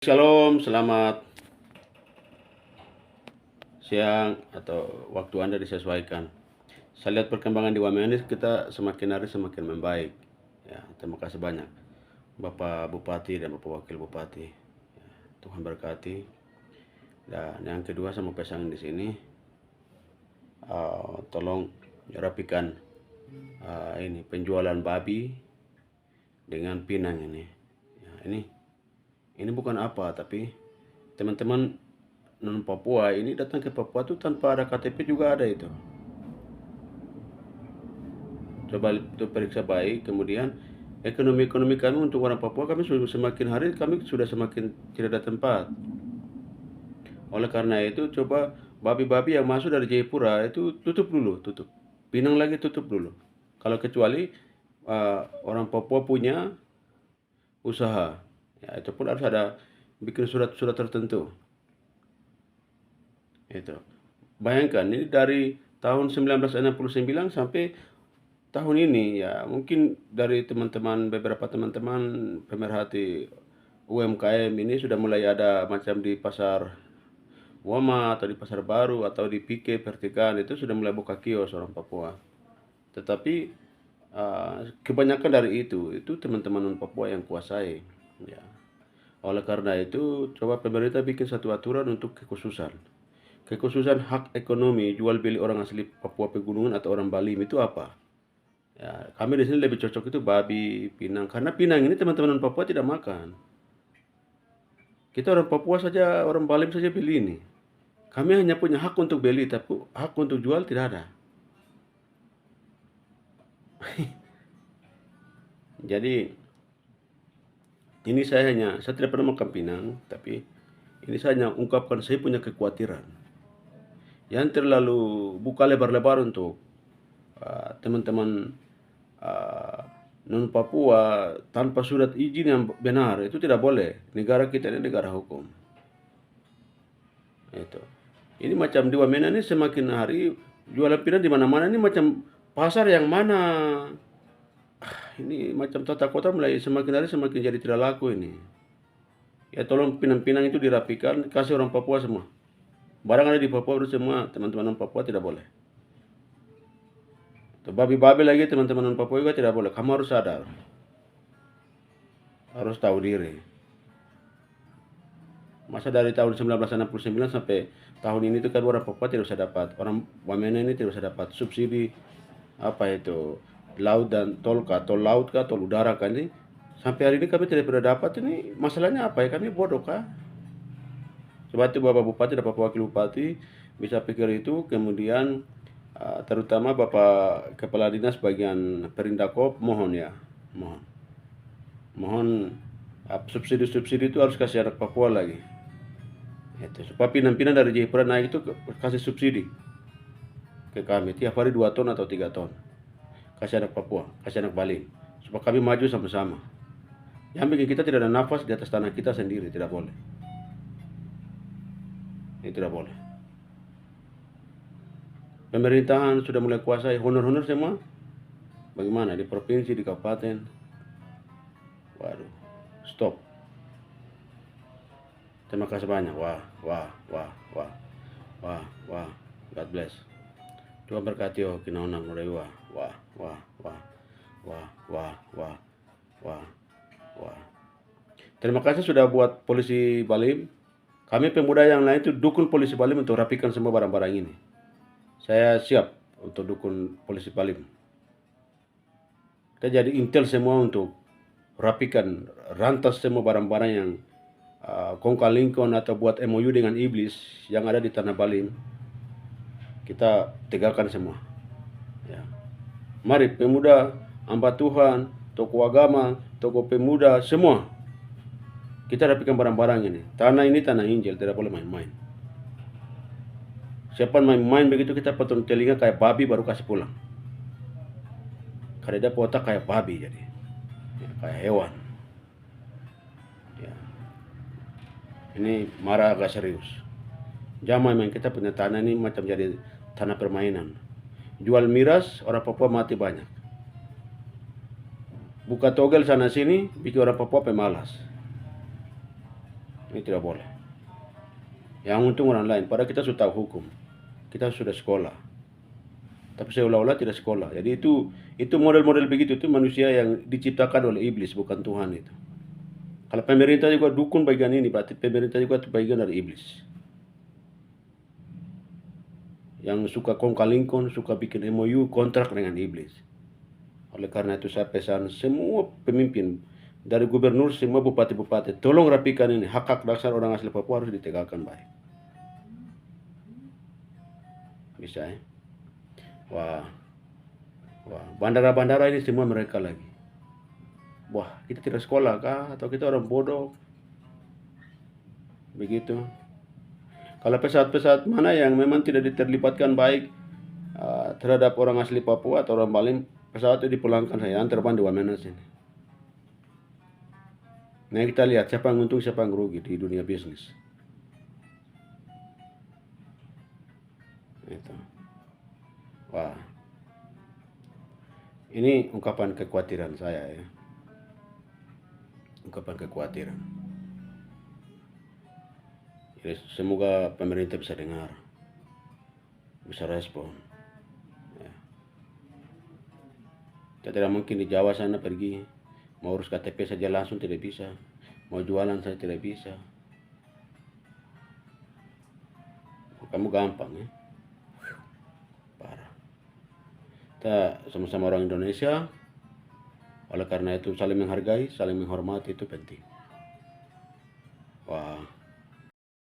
Shalom, selamat siang atau waktu Anda disesuaikan. Saya lihat perkembangan di Wamena kita semakin hari semakin membaik. Ya, terima kasih banyak Bapak Bupati dan Bapak Wakil Bupati. Ya, Tuhan berkati. Dan yang kedua saya mau pesan di sini, tolong rapikan ini penjualan babi dengan Pinang ini. Ya, ini bukan apa, tapi teman-teman non Papua ini datang ke Papua tuh tanpa ada KTP juga ada itu. Coba itu periksa baik. Kemudian ekonomi kami untuk orang Papua, kami sudah semakin hari kami sudah semakin tidak ada tempat. Oleh karena itu coba babi-babi yang masuk dari Jayapura itu tutup dulu, tutup. Pinang lagi tutup dulu. Kalau kecuali orang Papua punya usaha, ya itu pun harus ada bikin surat-surat tertentu. Itu. Bayangkan ini dari tahun 1969 sampai tahun ini, ya mungkin dari teman-teman, beberapa teman-teman pemerhati UMKM ini sudah mulai ada macam di pasar Wama atau di pasar baru atau di Pike Pertigaan itu sudah mulai buka kios orang Papua. Tetapi kebanyakan dari itu teman-teman non Papua yang kuasai. Ya. Oleh karena itu coba pemerintah bikin satu aturan untuk kekhususan hak ekonomi jual beli orang asli Papua Pegunungan atau orang Bali itu apa? Ya, kami di sini lebih cocok itu babi, pinang. Karena pinang ini teman-teman Papua tidak makan. Kita orang Papua saja, orang Balim saja beli ini. Kami hanya punya hak untuk beli, tapi hak untuk jual tidak ada. Jadi ini saya tidak pernah makan pinang, tapi ini saya hanya ungkapkan saya punya kekhawatiran. Yang terlalu buka lebar-lebar untuk teman-teman non Papua tanpa surat izin yang benar itu tidak boleh. Negara kita ini negara hukum. Itu. Ini macam di Wamena ini semakin hari jualan pinang di mana-mana ini macam pasar yang mana. Ini macam tata kota mulai semakin hari semakin jadi tidak laku ini. Ya tolong pinang-pinang itu dirapikan, kasih orang Papua semua. Barang ada di Papua itu semua, teman-teman non Papua tidak boleh. Babi-babi lagi teman-teman non Papua juga tidak boleh. Kamu harus sadar. Harus tahu diri. Masa dari tahun 1969 sampai tahun ini itu kan orang Papua tidak bisa dapat, orang Wamena ini tidak bisa dapat subsidi apa itu laut dan tol laut kah, tol udara kan ini. Sampai hari ini kami tidak pernah dapat. Ini masalahnya apa ya? Kami bodoh kah? Coba itu Bapak Bupati dan Bapak Wakil Bupati bisa pikir itu. Kemudian terutama Bapak Kepala Dinas bagian Perindakop, mohon ya, mohon subsidi-subsidi itu harus kasih anak Papua lagi. Itu supaya pinang-pinang dari Jayapura naik itu kasih subsidi ke kami tiap hari 2 ton atau 3 ton. Kasih anak Papua, kasih anak Bali, supaya kami maju sama-sama. Yang bikin kita tidak ada nafas di atas tanah kita sendiri, tidak boleh. Ini tidak boleh. Pemerintahan sudah mulai kuasai honor-honor semua. Bagaimana di provinsi, di kabupaten? Waduh, stop. Terima kasih banyak. Wah. God bless. Tuhan berkati kinaunang murai wah. Terima kasih sudah buat polisi Balim. Kami pemuda yang lain itu dukung polisi Balim untuk rapikan semua barang-barang ini. Saya siap untuk dukung polisi Balim. Kita jadi intel semua untuk rapikan, rantas semua barang-barang yang kong kali kong atau buat MOU dengan iblis yang ada di tanah Balim. Kita tegakkan semua. Ya. Mari pemuda, hamba Tuhan, tokoh agama, tokoh pemuda, semua kita rapikan barang-barang ini. Tanah ini tanah Injil, tidak boleh main-main. Siapa main-main begitu kita potong telinga kayak babi baru kasih pulang. Karena dia otak kayak babi jadi, ya, kayak hewan. Ya. Ini marah agak serius. Jangan main kita punya tanah ini macam jadi tanah permainan. Jual miras orang Papua mati banyak. Buka togel sana sini bikin orang Papua pemalas. Ini tidak boleh. Yang untung orang lain, padahal kita sudah tahu hukum. Kita sudah sekolah. Tapi seolah-olah tidak sekolah. Jadi itu model-model begitu itu manusia yang diciptakan oleh iblis, bukan Tuhan itu. Kalau pemerintah juga dukun bagian ini, berarti pemerintah juga itu bagian dari iblis. Yang suka kong-kali-kong, suka bikin MOU kontrak dengan iblis. Oleh karena itu saya pesan semua pemimpin, dari gubernur semua bupati-bupati, tolong rapikan ini, hak-hak dasar orang asli Papua harus ditegakkan baik. Bisa ya? Wah, bandara-bandara ini semua mereka lagi. Wah, kita tidak sekolah kah? Atau kita orang bodoh? Begitu. Kalau pesawat-pesawat mana yang memang tidak diterlibatkan baik terhadap orang asli Papua atau orang Bali, pesawat itu dipulangkan saya antar di Wamena sini. Nah kita lihat siapa yang untung siapa yang rugi di dunia bisnis. Itu. Wah, ini ungkapan kekhawatiran saya ya. Ungkapan kekhawatiran. Jadi semoga pemerintah bisa dengar, bisa respon. Ya. Kita tidak mungkin di Jawa sana pergi mau urus KTP saja langsung tidak bisa, mau jualan saja tidak bisa. Kamu gampang ya, parah. Kita sama-sama orang Indonesia, oleh karena itu saling menghargai, saling menghormati itu penting. Wah.